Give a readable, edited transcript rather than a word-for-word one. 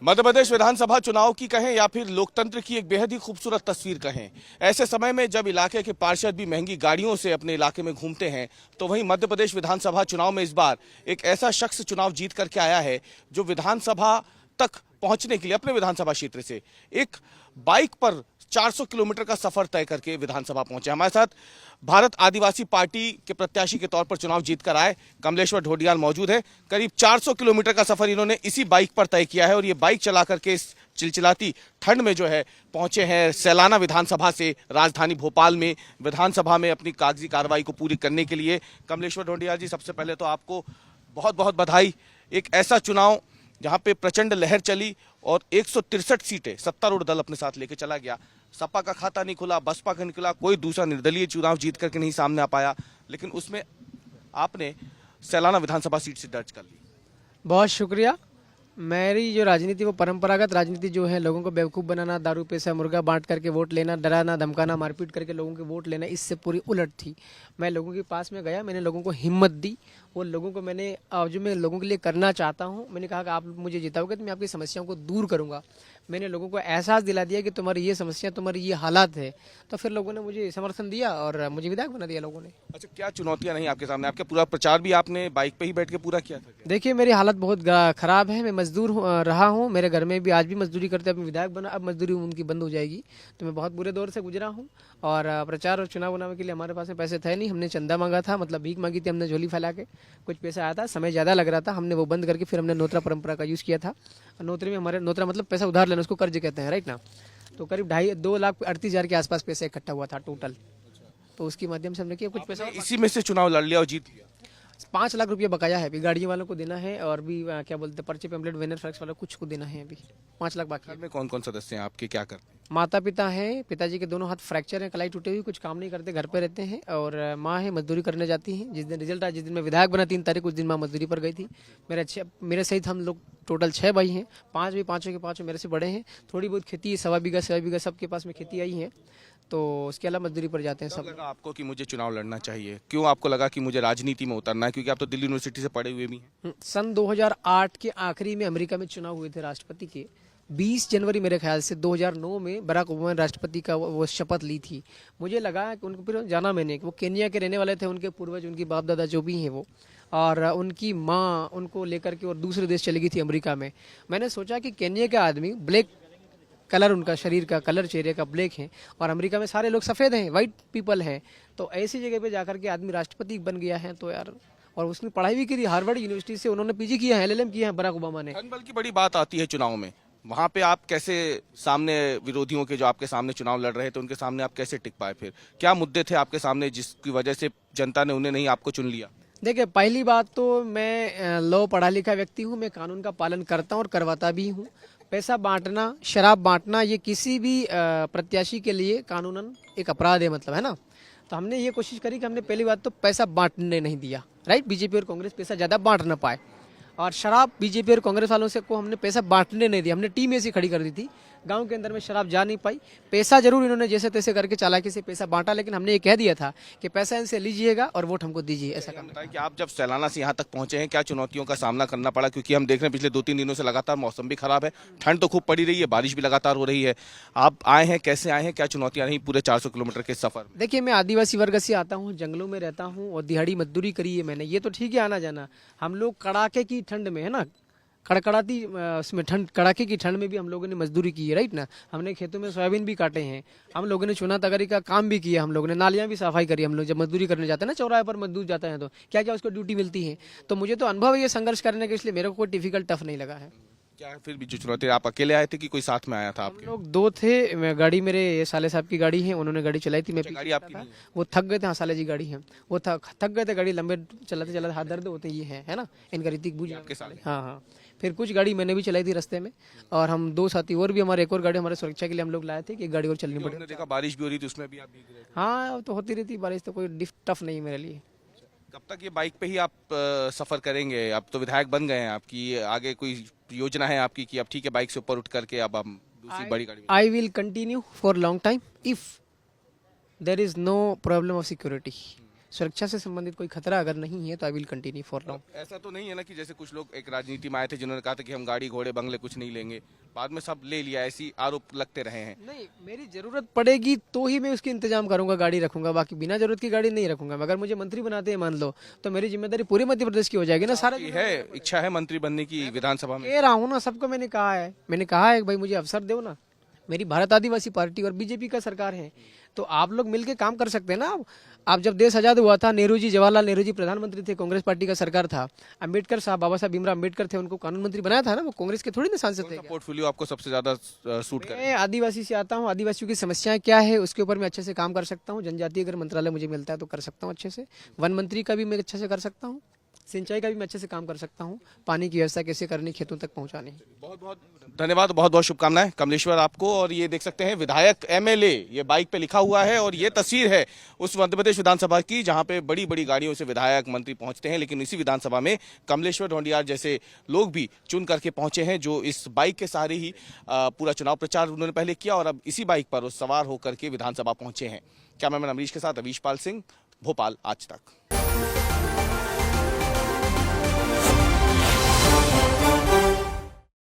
मध्य प्रदेश विधानसभा चुनाव की कहें या फिर लोकतंत्र की एक बेहद ही खूबसूरत तस्वीर कहें। ऐसे समय में जब इलाके के पार्षद भी महंगी गाड़ियों से अपने इलाके में घूमते हैं, तो वहीं मध्य प्रदेश विधानसभा चुनाव में इस बार एक ऐसा शख्स चुनाव जीत करके आया है जो विधानसभा तक पहुंचने के लिए अपने विधानसभा क्षेत्र से एक बाइक पर 400 किलोमीटर का सफर तय करके विधानसभा पहुंचे। हमारे साथ भारत आदिवासी पार्टी के प्रत्याशी के तौर पर चुनाव जीतकर आए कमलेश्वर ढोडियाल मौजूद है। करीब 400 किलोमीटर का सफर इन्होंने इसी बाइक पर तय किया है और ये बाइक चला करके इस चिलचिलाती ठंड में जो है पहुंचे हैं सैलाना विधानसभा से राजधानी भोपाल में विधानसभा में अपनी कागजी कार्रवाई को पूरी करने के लिए। कमलेश्वर ढोडियाल जी, सबसे पहले तो आपको बहुत बहुत बधाई। एक ऐसा चुनाव जहां पे प्रचंड लहर चली और 163 सीटें सत्तारूढ़ दल अपने साथ लेके चला गया। सपा का खाता नहीं खुला, बसपा का निकला, कोई दूसरा निर्दलीय चुनाव जीत करके नहीं सामने आ पाया, लेकिन उसमें आपने सैलाना विधानसभा सीट से दर्ज कर ली। बहुत शुक्रिया। मेरी जो राजनीति वो परंपरागत राजनीति जो है, लोगों को बेवकूफ़ बनाना, दारू पैसा मुर्गा बांट करके वोट लेना, डराना धमकाना, मारपीट करके लोगों के वोट लेना, इससे पूरी उलट थी। मैं लोगों के पास में गया, मैंने लोगों को हिम्मत दी, वो लोगों को मैंने जो मैं लोगों के लिए करना चाहता हूँ, मैंने कहा कि आप मुझे जिताओगे तो मैं आपकी समस्याओं को दूर करूँगा। मैंने लोगों को एहसास दिला दिया कि तुम्हारी ये समस्या, तुम्हारी ये हालात है, तो फिर लोगों ने मुझे समर्थन दिया और मुझे विधायक बना दिया लोगों ने। अच्छा, क्या चुनौतियां नहीं आपके सामने? आपका पूरा प्रचार भी आपने बाइक पे ही बैठ के पूरा किया था? देखिए, मेरी हालत बहुत खराब है। मैं मजदूर रहा हूँ, मेरे घर में भी आज भी मजदूरी करते हैं। अब विधायक बना, अब मजदूरी उनकी बंद हो जाएगी, तो मैं बहुत बुरे दौर से गुजरा हूँ। और प्रचार और चुनाव बनाने के लिए हमारे पास में पैसे थे नहीं, हमने चंदा मांगा था, मतलब भीख मांगी थी हमने झोली फैला के। कुछ पैसा आया था, समय ज़्यादा लग रहा था, हमने वो बंद करके फिर हमने नोतरा परंपरा का यूज़ किया था। नोतरे में हमारे नोतरा मतलब पैसा उधार लेना, उसको कर्ज कहते हैं, राइट ना। तो करीब 2,38,000 के आसपास पैसा इकट्ठा हुआ था टोटल, तो उसके माध्यम से हमने किया कुछ पैसा। इसी में से चुनाव लड़ लिया और जीत लिया। 5 लाख रुपया बकाया है, अभी गाड़ियों वालों को देना है और भी क्या बोलते हैं पर्चे पेम्पलेट वेनर फ्लैक्स वालों कुछ को देना है। अभी 5 लाख बाकी है। घर में कौन कौन सदस्य हैं आपके, क्या करते हैं? माता पिता हैं, पिताजी के दोनों हाथ फ्रैक्चर हैं, कलाई टूटी हुई, कुछ काम नहीं करते, घर पे रहते हैं। और माँ है, मजदूरी करने जाती हैं। जिस दिन रिजल्ट आया, जिस दिन मैं विधायक बना 3 तारीख, उस दिन माँ मजदूरी पर गई थी। मेरे सहित हम लोग टोटल 6 भाई हैं, 5 भी, पाँचों के पाँचों मेरे से बड़े हैं। थोड़ी बहुत खेती है, 1.25 बीघा सबके पास में खेती आई है, तो उसके अलावा मजदूरी पर जाते हैं सब। लगा आपको कि मुझे चुनाव लड़ना चाहिए? क्यों आपको लगा कि मुझे राजनीति में उतरना है? क्योंकि आप तो दिल्ली यूनिवर्सिटी से पढ़े हुए भी हैं। सन 2008 के आखिरी में अमेरिका में चुनाव हुए थे राष्ट्रपति के। 20 जनवरी मेरे ख्याल से 2009 में बराक ओबामा ने राष्ट्रपति का वो शपथ ली थी। मुझे लगा कि उनको फिर जाना मैंने, वो केन्या के रहने वाले थे, उनके पूर्वज, उनकी बाप दादा जो भी हैं वो, और उनकी माँ उनको लेकर के और दूसरे देश चली गई थी अमेरिका में। मैंने सोचा कि केन्या के आदमी ब्लैक कलर, उनका शरीर का कलर चेहरे का ब्लैक है, और अमेरिका में सारे लोग सफ़ेद हैं, वाइट पीपल हैं, तो ऐसी जगह पे जाकर के आदमी राष्ट्रपति बन गया है, तो यार। और उसने पढ़ाई भी करी हार्वर्ड यूनिवर्सिटी से, उन्होंने पीजी किया है, एलएलएम किया है बराक ओबामा ने। धन बल की बड़ी बात आती है चुनाव में, वहां पे आप कैसे सामने विरोधियों के, जो आपके सामने चुनाव लड़ रहे थे, उनके सामने आप कैसे टिक पाए? फिर क्या मुद्दे थे आपके सामने जिसकी वजह से जनता ने उन्हें नहीं आपको चुन लिया? देखिए, पहली बात तो मैं लॉ पढ़ा लिखा व्यक्ति हूँ, मैं कानून का पालन करता हूँ और करवाता भी हूँ। पैसा बांटना, शराब बांटना, ये किसी भी प्रत्याशी के लिए कानूनन एक अपराध है, मतलब, है ना। तो हमने ये कोशिश करी कि हमने पहली बात तो पैसा बांटने नहीं दिया, राइट। बीजेपी और कांग्रेस पैसा ज़्यादा बांट ना पाए, और शराब बीजेपी और कांग्रेस वालों से को हमने पैसा बांटने नहीं दिया। हमने टीम ऐसी खड़ी कर दी थी, गांव के अंदर में शराब जा नहीं पाई। पैसा जरूर इन्होंने जैसे तैसे करके चालाकी से पैसा बांटा, लेकिन हमने ये कह दिया था कि पैसा इनसे लीजिएगा और वोट हमको दीजिए, ऐसा काम। बताइए कि आप जब सैलाना से यहाँ तक पहुंचे हैं, क्या चुनौतियों का सामना करना पड़ा? क्योंकि हम देख रहे हैं पिछले 2-3 दिनों से लगातार मौसम भी खराब है, ठंड तो खूब पड़ी रही है, बारिश भी लगातार हो रही है। आप आए हैं, कैसे आए हैं, क्या चुनौतियां रही पूरे 400 किलोमीटर के सफर? देखिए, मैं आदिवासी वर्ग से आता हूँ, जंगलों में रहता हूँ और दिहाड़ी मजदूरी करी है मैंने, ये तो ठीक है आना जाना। हम लोग कड़ाके की ठंड में, है ना, कड़कड़ाती उसमें ठंड, कड़ाके की ठंड में भी हम लोगों ने मजदूरी की है, राइट ना। हमने खेतों में सोयाबीन भी काटे हैं, हम लोगों ने चुना तगरी का काम भी किया, हम लोगों ने नालियां भी सफाई करी। हम लोग जब मजदूरी करने जाते हैं ना, चौराहे पर मजदूर जाते हैं, तो क्या क्या उसको ड्यूटी मिलती है। तो मुझे तो अनुभव है ये संघर्ष करने का, इसलिए मेरे को कोई डिफिकल्ट टफ नहीं लगा है। क्या फिर भी जो चुनौती, आप अकेले आए थे कि कोई साथ में आया था आपके? हम लोग 2 थे। मैं गाड़ी, मेरे साले साहब की गाड़ी है, उन्होंने गाड़ी चलाई थी, मैं गाड़ी पीछे आपकी था। नहीं है? वो थक गए थे, हाँ साले जी गाड़ी है, वो थक गए थे, गाड़ी लंबे चलाते चलाते हाथ दर्द होते, ये है ना, इनका ऋतिक बुझ आपके साले? हाँ हाँ। फिर कुछ गाड़ी मैंने भी चलाई थी रास्ते में, और हम 2 साथी और भी, हमारे एक और गाड़ी हमारे सुरक्षा के लिए हम लोग लाए थे कि एक गाड़ी और चलनी पड़े। हमने देखा बारिश भी हो रही थी, उसमें भी आप भीग रहे थे। हाँ, तो होती रहती बारिश, तो कोई टफ नहीं मेरे लिए। कब तक ये बाइक पे ही आप सफर करेंगे? अब तो विधायक बन गए हैं, आपकी आगे कोई योजना है आपकी कि अब ठीक है बाइक से ऊपर उठ करके अब हम दूसरी बड़ी गाड़ी? I will continue for long time if there is no problem of security. सुरक्षा से संबंधित कोई खतरा अगर नहीं है तो I will continue for now. ऐसा तो नहीं है ना कि जैसे कुछ लोग एक राजनीति में आए थे जिन्होंने कहा था कि हम गाड़ी घोड़े बंगले कुछ नहीं लेंगे, बाद में सब ले लिया, ऐसी आरोप लगते रहे हैं। नहीं, मेरी जरूरत पड़ेगी तो ही मैं उसकी इंतजाम करूंगा, गाड़ी रखूंगा, बाकी बिना जरूरत की गाड़ी नहीं रखूंगा। अगर मुझे मंत्री बनाते हैं मान लो, तो मेरी जिम्मेदारी पूरे मध्य प्रदेश की हो जाएगी ना। सारा ये है इच्छा है मंत्री बनने की विधानसभा में? कह रहा हूँ ना, सबको मैंने कहा है कि भाई मुझे अवसर दो ना। मेरी भारत आदिवासी पार्टी और बीजेपी का सरकार है, तो आप लोग मिलके काम कर सकते हैं ना। आप जब देश आजाद हुआ था, नेहरू जी, जवाहरलाल नेहरू जी प्रधानमंत्री थे, कांग्रेस पार्टी का सरकार था। अम्बेडकर साहब, बाबा साहब भीमराव अम्बेडकर थे, उनको कानून मंत्री बनाया था ना, वो कांग्रेस के थोड़ी ना सांसद थे। पोर्टफोलियो आपको सबसे ज्यादा सूट करे? मैं आदिवासी से आता हूँ, आदिवासियों की समस्याएं क्या है उसके ऊपर मैं अच्छे से काम कर सकता हूँ। जनजातीय अगर मंत्रालय मुझे मिलता है तो कर सकता हूँ अच्छे से। वन मंत्री का भी मैं अच्छे से कर सकता हूँ, सिंचाई का भी मैं अच्छे से काम कर सकता हूँ, पानी की व्यवस्था कैसे करनी, खेतों तक पहुँचानी। बहुत बहुत धन्यवाद, बहुत बहुत शुभकामनाएं कमलेश्वर आपको। और ये देख सकते हैं विधायक एमएलए, ये बाइक पे लिखा हुआ है, और ये तस्वीर है उस मध्य प्रदेश विधानसभा की जहां पे बड़ी बड़ी गाड़ियों से विधायक मंत्री पहुंचते हैं, लेकिन इसी विधानसभा में कमलेश्वर ढोंडियार जैसे लोग भी चुन करके पहुंचे हैं, जो इस बाइक के सहारे ही पूरा चुनाव प्रचार उन्होंने पहले किया और अब इसी बाइक पर वो सवार होकर के विधानसभा पहुंचे हैं। कैमरामैन अमरीश के साथ अवीश पाल सिंह, भोपाल आज तक।